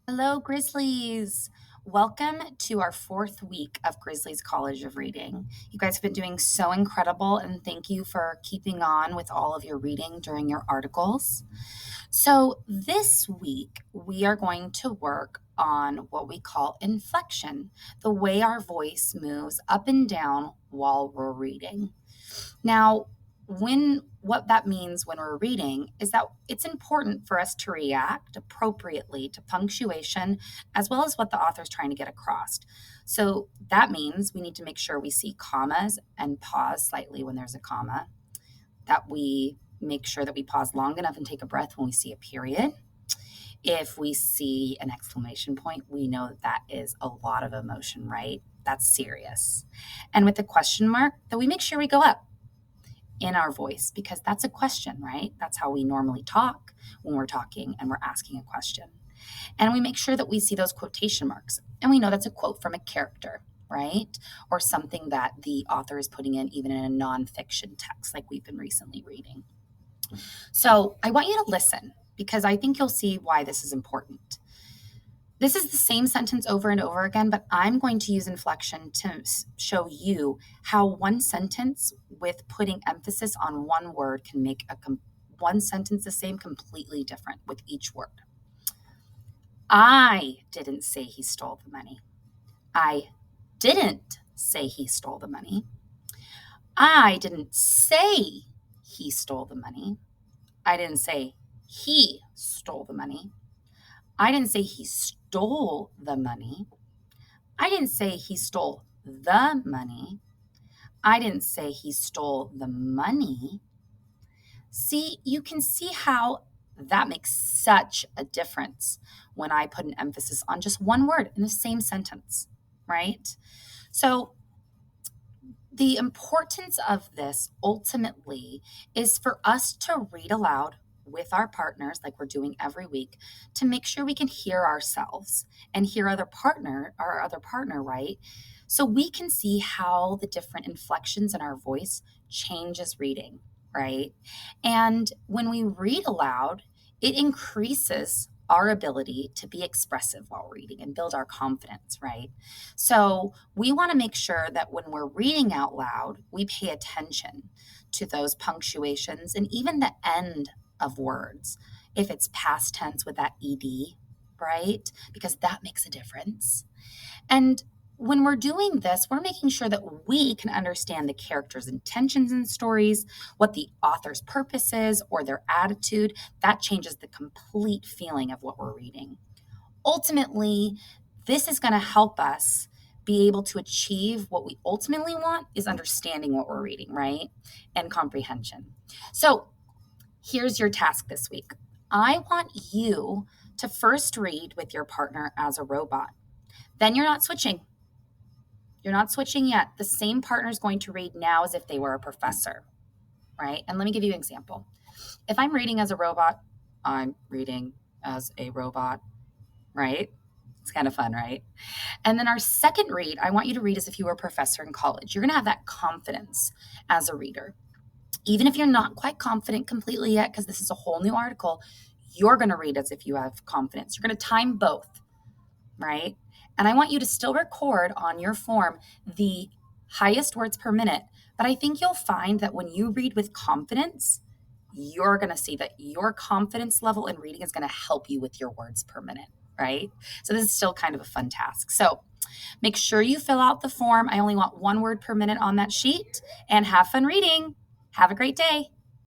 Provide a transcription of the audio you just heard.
Hello, Grizzlies. Welcome to our fourth week of Grizzlies College of Reading. You guys have been doing so incredible, and thank you for keeping on with all of your reading during your articles. So, this week we are going to work on what we call inflection, the way our voice moves up and down while we're reading. Now, what that means when we're reading is that it's important for us to react appropriately to punctuation as well as what the author's trying to get across. So that means we need to make sure we see commas and pause slightly when there's a comma, that we make sure that we pause long enough and take a breath when we see a period. If we see an exclamation point, we know that that is a lot of emotion, right? That's serious. And with the question mark, that we make sure we go up in our voice because that's a question, right? That's how we normally talk when we're talking and we're asking a question. And we make sure that we see those quotation marks and we know that's a quote from a character, right? Or something that the author is putting in even in a nonfiction text like we've been recently reading. So I want you to listen because I think you'll see why this is important. This is the same sentence over and over again, but I'm going to use inflection to show you how one sentence with putting emphasis on one word can make one sentence the same completely different with each word. I didn't say he stole the money. I didn't say he stole the money. I didn't say he stole the money. I didn't say he stole the money. I didn't say he stole the money. I didn't say he stole the money. I didn't say he stole the money. See, you can see how that makes such a difference when I put an emphasis on just one word in the same sentence, right? So, the importance of this ultimately is for us to read aloud with our partners like we're doing every week to make sure we can hear ourselves and hear our other partner, right? So we can see how the different inflections in our voice changes reading, right? And when we read aloud, it increases our ability to be expressive while reading and build our confidence, right? So we want to make sure that when we're reading out loud, we pay attention to those punctuations and even the end of words. If it's past tense with that ed, right? Because that makes a difference. And when we're doing this, we're making sure that we can understand the characters' intentions in stories, what the author's purpose is, or their attitude. That changes the complete feeling of what we're reading. Ultimately, this is going to help us be able to achieve what we ultimately want is understanding what we're reading, right? And comprehension. So here's your task this week. I want you to first read with your partner as a robot. Then you're not switching. You're not switching yet. The same partner is going to read now as if they were a professor, right? And let me give you an example. If I'm reading as a robot, I'm reading as a robot, right? It's kind of fun, right? And then our second read, I want you to read as if you were a professor in college. You're going to have that confidence as a reader. Even if you're not quite confident completely yet, because this is a whole new article, you're going to read as if you have confidence. You're going to time both, right? And I want you to still record on your form the highest words per minute. But I think you'll find that when you read with confidence, you're going to see that your confidence level in reading is going to help you with your words per minute, right? So this is still kind of a fun task. So make sure you fill out the form. I only want one word per minute on that sheet and have fun reading. Have a great day.